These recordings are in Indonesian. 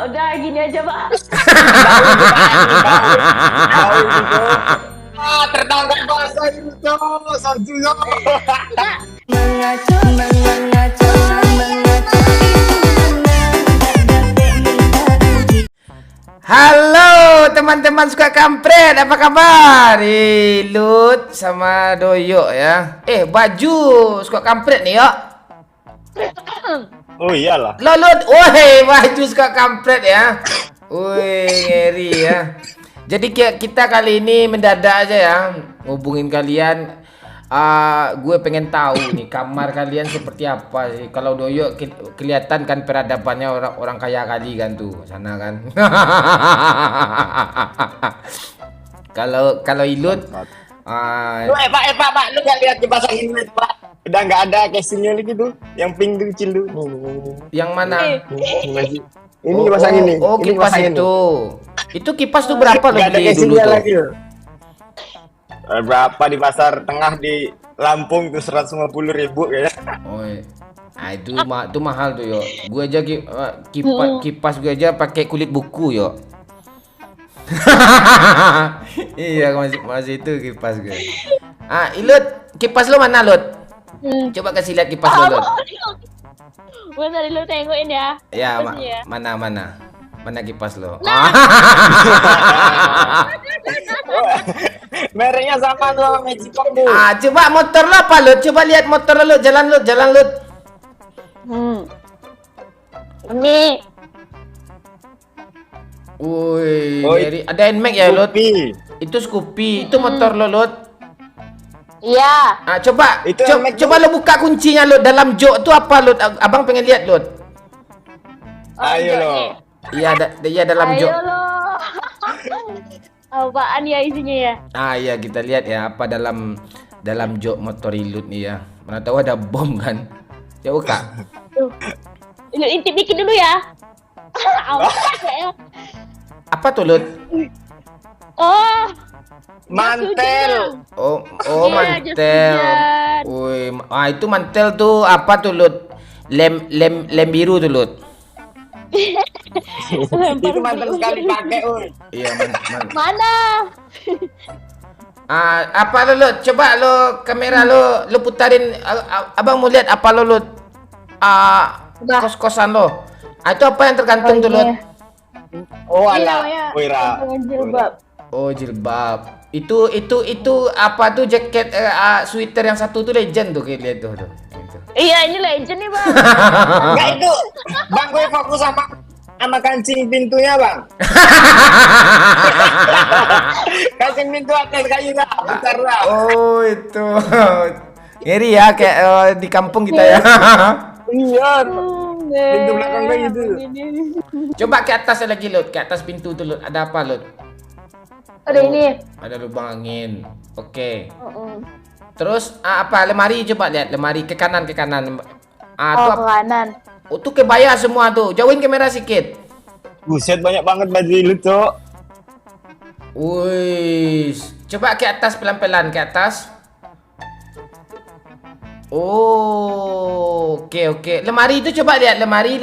udah gini aja, Pak. Tertangkap bahasa ini, Cok. Satu, Cok. Mengacu, mengacu, mengacu. Halo teman-teman suka kampret, apa kabar? Lut sama Doyok ya. Baju suka kampret nih, Yok. Oh iyalah. Lo Lut, woi baju suka kampret ya. Woi ngeri ya. Jadi kita kali ini mendadak aja ya ngubungin kalian. Gue pengen tahu nih kamar kalian seperti apa sih. Kalau Doyok kelihatan kan peradabannya orang kaya kali kan tuh sana kan. Kalau Ilut Pak, lu gak lihat kipas angin itu, Pak? Udah nggak ada casingnya lagi tuh, yang pink tuh kecil tuh. yang mana? Ini kipas angin nih. Oh, Ini kipas angin itu. Itu kipas tuh berapa lo nggak ada beli dulu casingnya tuh? lagi. Berapa di pasar tengah di Lampung tuh 150.000 kayaknya. Oh, itu mahal tuh, Yo. Gue aja kipas gue aja pakai kulit buku, Yo. Iya, masih itu kipas gue. Ilut, kipas lo mana, Lut? Coba kasih lihat kipas lo, Lut. Bentar dulu tengokin ya. Ya, Kipasnya ya. mana kipas lo? Mereknya sama tuh sama Magicom tuh. Coba motor lo apa, Lut? Coba lihat motor lo, Lut. Jalan, Lut. Ini. Wih, Oh, ada NMAX ya, Lut? Scoopy. Itu Scoopy. Itu motor lo, Lut. Iya. Coba Itu NMAX coba lo buka kuncinya, Lut. Dalam jok tuh apa, Lut? Abang pengen lihat, Lut. Ayo lo. Iya dalam jok. Ayo lo. Apaan ya isinya ya? Iya kita lihat ya apa dalam jok motor Ilut nih ya. Mana tahu ada bom kan. Ya buka. Tuh. Intip dikit dulu ya. Apa tuh, Lut? Oh, Mantel. Oh, Iya, mantel. jas hujan. Wih, itu mantel tuh apa tuh, Lut? Lem biru tuh, Lut. Itu mantel sekali pakai, woi. Iya, mana? apa lo, Lut? Coba lo kamera lo putarin. Abang mau lihat apa lo, Lut? Udah. Kos-kosan lo. Itu apa yang tergantung tuh, Lut? Oh Ini alah. namanya Wira. gantungan jilbab. Oh, jilbab. Itu apa tuh jaket sweater yang satu tuh legend tuh kayak lihat tuh. Gitu. Iya, ini legend nih, Bang. Enggak itu. Bang, gue fokus sama kancing pintunya, Bang. Kancing pintu atas kayu enggak? Bentar lah. Oh, itu. Ngeri ya kayak di kampung kita ya. Iya. Pintu belakang kayak gitu. Coba ke atas lagi, Lut. Ke atas pintu tuh, Lut. Ada apa, Lut? Ada ini. Ada lubang angin. Oke. Heeh. Terus apa? Lemari coba lihat. Lemari ke kanan. Tuh ke apa? kanan. Tuh kebaya semua tuh. Jauhin kamera sedikit. Buset, banyak banget baju lu, Cok. Wih. Coba ke atas pelan-pelan ke atas. Oh, oke. Lemari itu coba lihat lemari.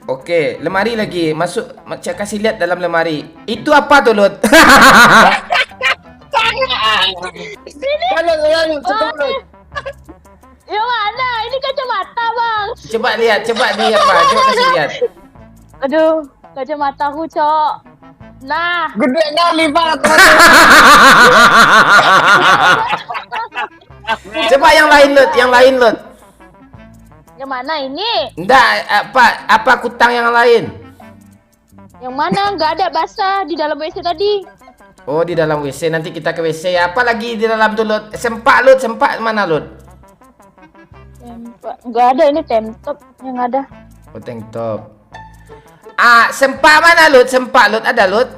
Oke, lemari lagi. Masuk, kasih lihat dalam lemari. Itu apa tuh, Lut? Kalau cepat lu. Yang mana? Ini kacamata, Bang. Coba lihat Pak. Coba kasih lihat. Aduh, kacamataku, Cok. Nah, Gede kali, Pak. Coba yang lain, Lut. yang mana ini? Enggak, apa kutang yang lain? Yang mana? Nggak ada basah di dalam WC tadi. Oh, di dalam WC. Nanti kita ke WC. Apa lagi di dalam tuh, Lut? Sempak mana, Lut? Nggak ada, ini temtop yang ada. Oh, tank top. Sempak mana, Lut? Ada, Lut?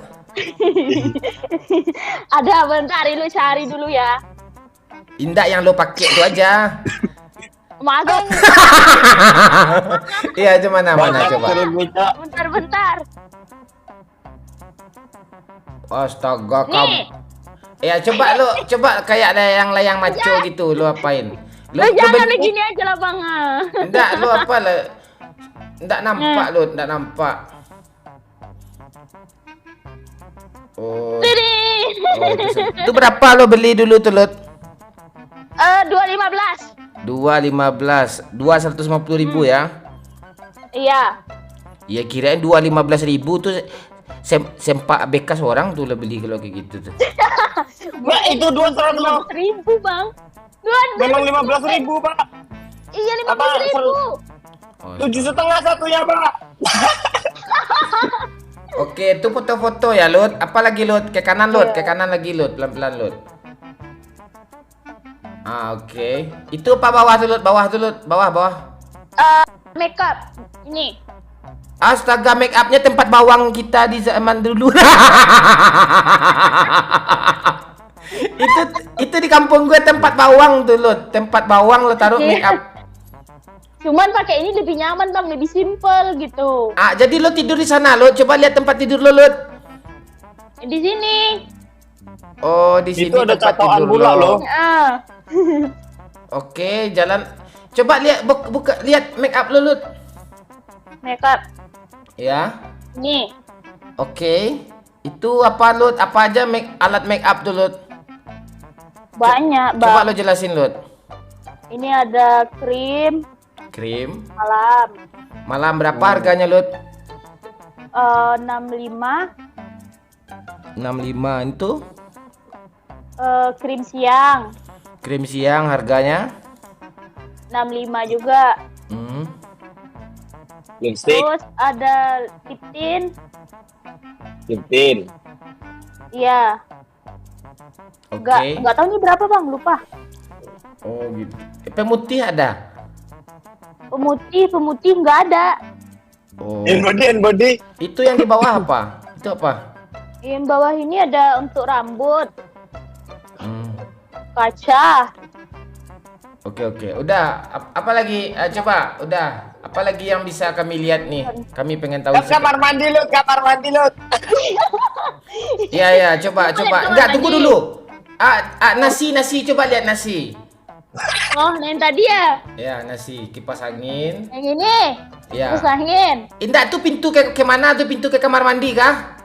Ada, bentar lu cari dulu ya. Indah yang lo pakai itu aja. Magang. Iya, itu mana coba. Bentar. Astaga, Nih. kamu. Ya, coba kayak ada yang layang maco gitu, lo apain? Lu jangan gini aja lah, Bang. Enggak, lo apa lah? Nggak nampak, Lut, nggak nampak. Oh, itu berapa lo beli dulu tuh, Lut? 215. 2.150.000 ya? Iya. Ya kirain 2.15.000 tuh sempak bekas orang tuh lo beli kalau kayak gitu tuh. Mbak, itu 200 1.000 bang. memang 15.000, Pak. Iya Apa, 15.000. 7,5 satu ya, Pak. Oke, itu foto-foto ya, Lut. Apa lagi, Lut? Ke kanan, Lut. Ke kanan lagi, Lut. Pelan-pelan, Lut. Oke. Itu apa bawah tuh, Lut? Bawah tuh, Lut. Bawah. Makeup ini. Astaga, make upnya tempat bawang kita di zaman dulu. itu di kampung gue tempat bawang tuh, Lut. Tempat bawang lo taruh make up. Cuman pakai ini lebih nyaman bang, lebih simple gitu. Jadi lo tidur di sana, Lut. Coba lihat tempat tidur lo, Lut. Di sini. Oh, di sini Itu ada tempat catokan tidur pula, lo. loh. Oke, jalan. Coba lihat buka lihat make up lo, Lut. Makeup Ya. ini. Oke. Itu apa, Lut? Apa aja alat make up tuh, Lut? Banyak bang. Coba lo jelasin, Lut. Ini ada krim Krim. malam. Malam berapa harganya, Lut? 65. 65 itu. Krim siang Krim siang harganya 65 juga. Lipstick, Terus ada lip tint. Iya. Oke. Enggak tahu nih berapa bang, lupa. Oh gitu. Pemutih ada? Pemutih enggak ada. Oh. hand body. Itu yang di bawah apa? Itu apa? Yang bawah ini ada untuk rambut, Hmm. kaca. Oke. Udah. Apa lagi? Coba. Udah. Apa lagi yang bisa kami lihat nih? Kami pengen tahu. Kamar mandi, Lut. Iya. Coba. Enggak, tunggu dulu. Nasi. Coba lihat nasi. Oh, yang tadi ya? Ya, nasi. Kipas angin. Yang ini? Ya. Kipas angin. Enggak, tuh pintu ke mana tuh? Pintu ke kamar mandi kah?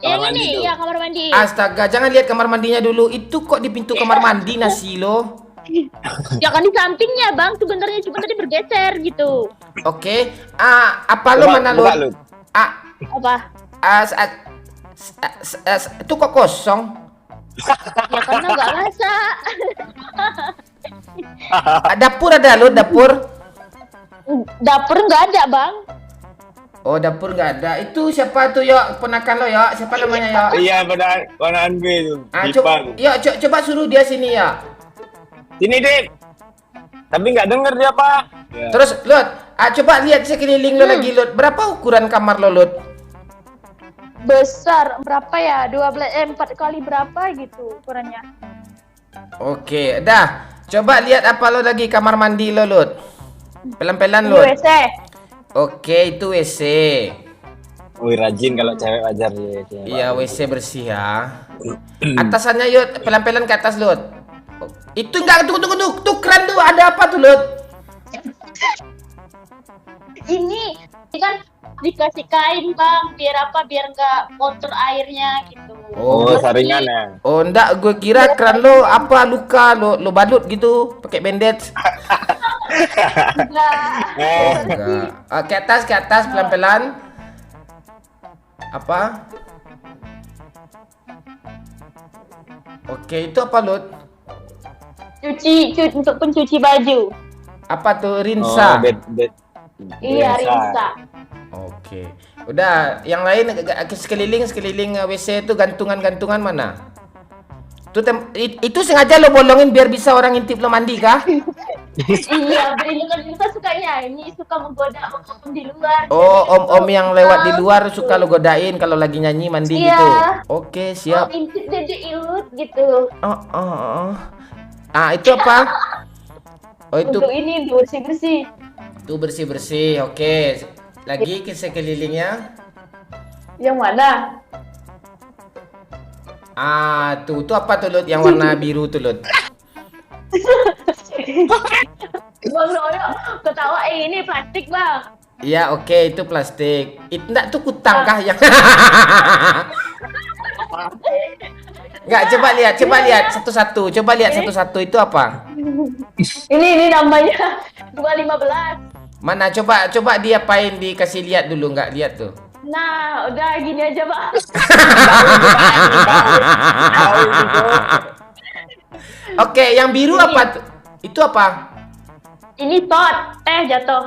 Yang mandi ini, tuh. iya kamar mandi. Astaga, jangan lihat kamar mandinya dulu. Itu kok di pintu kamar mandi nasi lo. Jangan di sampingnya bang, sebenarnya cuma tadi bergeser gitu. Oke. Apa lo mana lo? Lut. Apa? Itu kok kosong? Ya karena nggak masak. Dapur ada lo, dapur? Dapur nggak ada bang. Oh, dapur nggak ada. Itu siapa tuh, Yok? Ponakan lo, Yok? Siapa namanya, Yok? Iya, benar. Warnaan B itu. Coba suruh dia sini, ya. Sini, Dik. Tapi nggak denger dia, Pak. Ya. Terus, Lut, coba lihat sekeliling lo lagi, Lut. Berapa ukuran kamar lo, Lut? Besar berapa ya? 4 kali berapa gitu ukurannya. Oke, dah. Coba lihat apa lo lagi kamar mandi lo, Lut. Pelan-pelan, Ini Lut. WC. Oke, itu WC. Wih, rajin kalau cewek wajar ya. Iya, WC bersih ya. Atasannya, Yud, pelan-pelan ke atas, Lut. Itu enggak, tunggu. Tuh keren tuh, ada apa tuh, Lut? Ini kan dikasih kain bang, biar nggak kotor airnya gitu. Oh, saringan ya. Oh, enggak, gue kira keran lo apa luka lo balut gitu, pakai bandage. Enggak. Enggak. Ke atas pelan-pelan. Apa? Oke, itu apa, Lut? Cuci untuk pencuci baju. Apa tuh, rinsa? Iya, rinsa. Oke. Udah, yang lain sekeliling WC itu gantungan mana? Itu sengaja lo bolongin biar bisa orang intip lo mandi kah? Iya, kita sukanya ini suka menggoda om di luar. Oh, om yang lewat di luar suka lo godain kalau lagi nyanyi mandi Iya. gitu. Oke, siap. Intip dede ilut gitu. Oh. Itu apa? Oh, itu Untuk ini bersih-bersih. tuh bersih-bersih. Oke. Lagi ke sekelilingnya. Yang mana? Tuh apa tuh, Lut? Yang warna biru tuh, Lut? Bang Royo ketawa ini plastik bang. Iya, oke, itu plastik. Itu enggak tuh kutang kah yang Enggak, coba lihat satu-satu. Coba lihat satu-satu itu apa? Ini namanya 215. Mana coba diapain, dikasih lihat dulu, enggak lihat tuh. Nah, udah gini aja, Bang. Oke, yang biru apa tuh? Itu apa? Ini tot. Jatuh.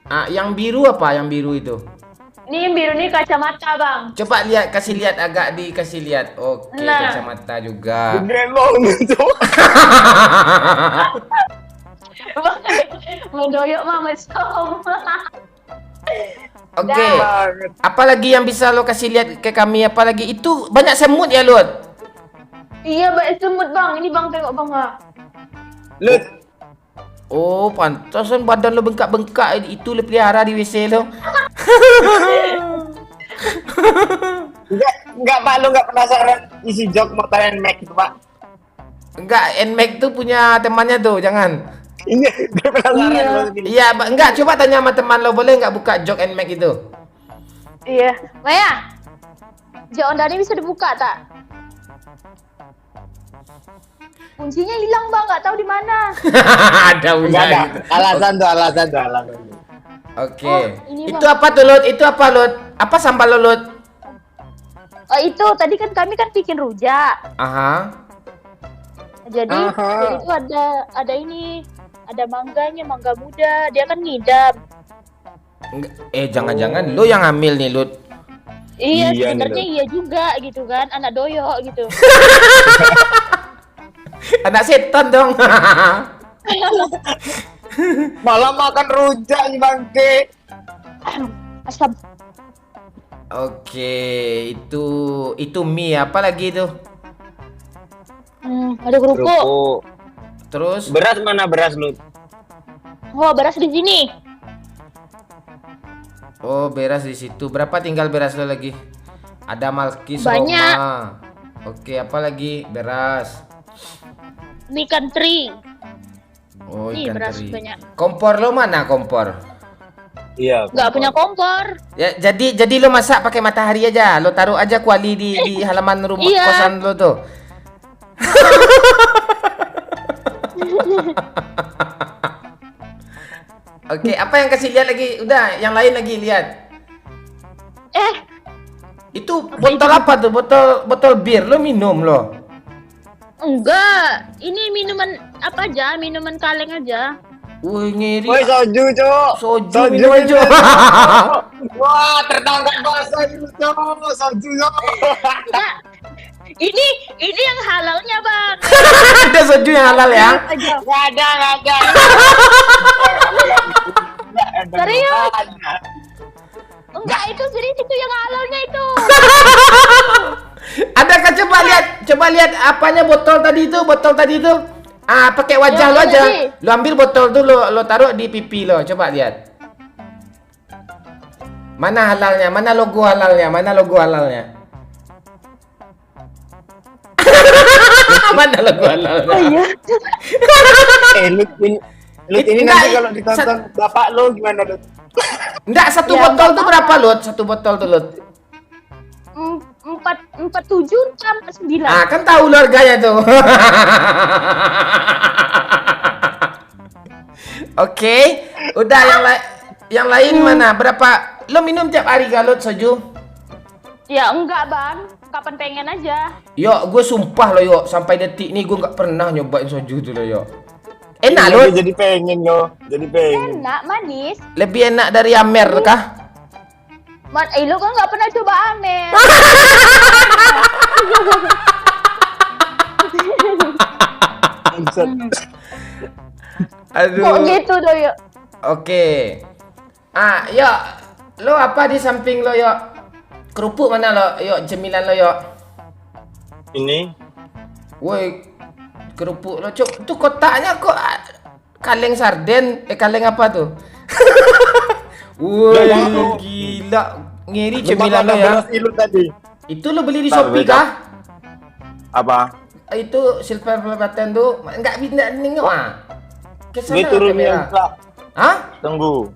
Ah, yang biru apa? Yang biru itu. Ini yang biru nih kacamata, Bang. Coba lihat, kasih lihat agak dikasih lihat. Oke, Nah. kacamata juga. Gemong itu. Bang, mendoyok mama som. Oke. Apalagi yang bisa lo kasih lihat ke kami? Apalagi itu banyak semut ya, Lut? Iya, Bang, semut, Bang. Ini Bang tengok, Bang. Lut, Oh, pantasan badan lo bengkak-bengkak. Itu lo pelihara di WC lo. enggak Pak, lu enggak penasaran isi jok motor NMAX itu, Pak? Enggak, NMAX tuh punya temannya tuh, jangan. Iya, enggak penasaran Iya. lu gini. Iya, enggak, coba tanya sama teman lo, boleh nggak buka jok NMAX itu? Iya. Maya, jok Onda ini bisa dibuka tak? Kuncinya hilang, Bang. Nggak tahu di mana. Ada Enggak ada. gitu. Alasan tuh. Oke. Oh, ini, Itu Bang. apa tuh, Lut? Itu apa, Lut? Apa sambal lo, Lut? Oh, itu tadi kan kami kan bikin rujak. Aha. Jadi Aha. itu ada ini, ada mangganya, mangga muda. Dia kan ngidam. Jangan-jangan lo yang hamil nih, Lut. Iya, Iya nih, sebenarnya iya juga gitu kan, anak doyok gitu. Anak setan dong. Malah makan rujak nih bangke. Asam. Oke, itu mie apa lagi itu? Ada kerupuk. Kerupuk. Terus Beras mana beras lu? Oh, beras di sini. oh, beras di situ. Berapa tinggal beras lo lagi? Ada Malkis Banyak. Roma. Oke, apa lagi? Beras. Mie ikan teri. Oh, Nih, ikan beras teri. banyak. Kompor lo mana kompor? Iya. Nggak punya kompor. Ya, jadi lo masak pakai matahari aja. Lo taruh aja kuali di halaman rumah Iya. kosan lo tuh. Oke, apa yang kasih lihat lagi? Udah, yang lain lagi lihat. Itu botol apa tuh? Botol bir. Lo minum lo. Enggak. Ini minuman apa aja? Minuman kaleng aja. Wih, ngiri. Woi soju, Cok. Soju minum aja. Wah, tertangkap basah itu, Cok. Soju, Cok. Enggak. Ini yang halalnya, Bang. Ada soju yang halal ya? Enggak ada. Serius? Enggak, itu serius, itu yang halalnya itu. Adakah coba lihat apanya botol tadi itu? Ah, pakai wajah Ya, lo aja. tadi. Lo ambil botol tuh lo taruh di pipi lo. Coba lihat. Mana halalnya? Mana logo halalnya? Mana logo halalnya? Mana logo halalnya? Iya. Lut ini Enggak, nanti kalau ditonton bapak lo gimana, Lut? Enggak, satu Ya, botol tuh apa-apa. berapa, Lut? Satu botol tuh, Lut. 47 sampai 9. Ah, kan tahu lo harganya tuh. Oke, udah yang lain mana? Berapa? Lo minum tiap hari gak, Lut, soju? Ya enggak, Bang. Kapan pengen aja. Yo, gue sumpah lo, yo, sampai detik ini gue nggak pernah nyobain soju tuh lo, yo. Enak, Iya, Lut. Jadi pengen lo. Jadi pengen. Enak, manis. Lebih enak dari Amer kah? Lo kan nggak pernah coba Amer. Buset. Aduh. Kok gitu doh, yuk. Oke. Ah, yo, lo apa di samping lo, yo? Kerupuk mana lo, yo? Cemilan lo, yo? Ini Woi, kerupuk lo, cuk. Itu kotaknya kok kaleng sarden, kaleng apa tuh? Woi, gila. Ngiri cemilan lo ya. beras ilut tadi. Itu lo beli di Bentar, Shopee bentar. kah? Apa? Itu silver button tuh enggak bisa nengok ah. Kesana Gue turun kamera. yang Pak. Hah? Tunggu.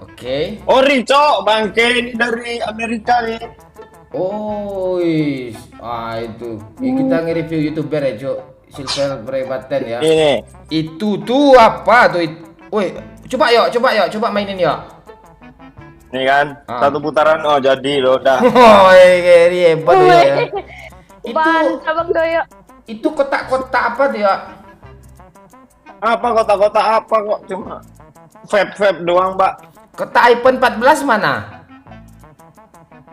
Oke. Ori, Cok, bangke ini dari Amerika nih. Oh, itu. Kita nge-review YouTuber ya, Cok. Silver Bray Button ya. Ini. Itu tuh apa tuh? Woi, coba mainin yuk. Nih kan, satu putaran oh jadi loh dah. Oh, Gary hebat tuh ya. Mantap Bang Doyo. Itu kotak-kotak apa tuh ya? Apa kotak-kotak apa kok cuma vape doang, Pak. Kotak iPhone 14 mana?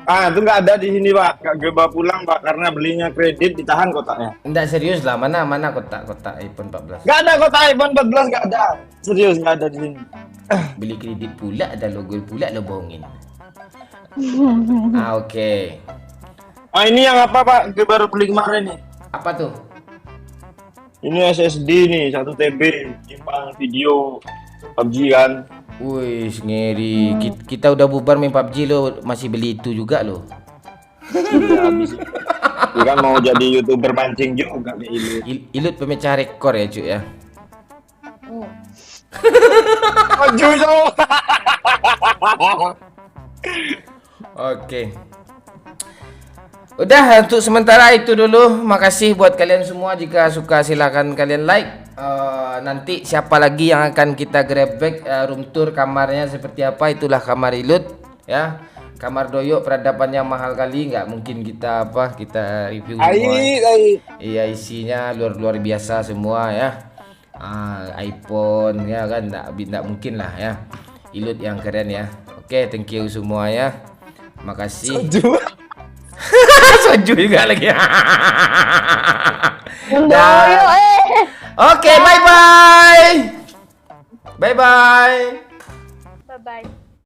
Ah, itu nggak ada di sini, Pak. Nggak gue bawa pulang, Pak, karena belinya kredit ditahan kotaknya. Enggak serius lah, mana kotak iPhone 14? Nggak ada kotak iPhone 14, nggak ada. Serius nggak ada di sini. Beli kredit pula, ada logo pula lo bohongin. Oke. Ah, ini yang apa, Pak? Gue baru beli kemarin nih. Apa tuh? Ini SSD nih, 1 TB, simpan video PUBG kan. Wih, ngeri. Kita udah bubar main PUBG lo, masih beli itu juga lo. Udah habis. Dia kan mau jadi YouTuber mancing juga kayak ini. Ilut pemecah rekor ya, cuy ya. Maju dong. Oke. Udah untuk sementara itu dulu. Makasih buat kalian semua. Jika suka silakan kalian like. Nanti siapa lagi yang akan kita grab back room tour kamarnya seperti apa, itulah kamar Ilut ya. Kamar Doyo peradabannya mahal kali, nggak mungkin kita review semua. Iya, isinya luar biasa semua ya. iPhone ya kan, nggak mungkin lah ya. Ilut yang keren ya. Oke, thank you semua ya. Makasih. Soju juga lagi. Doyo Oke, bye bye. Bye bye. Bye bye.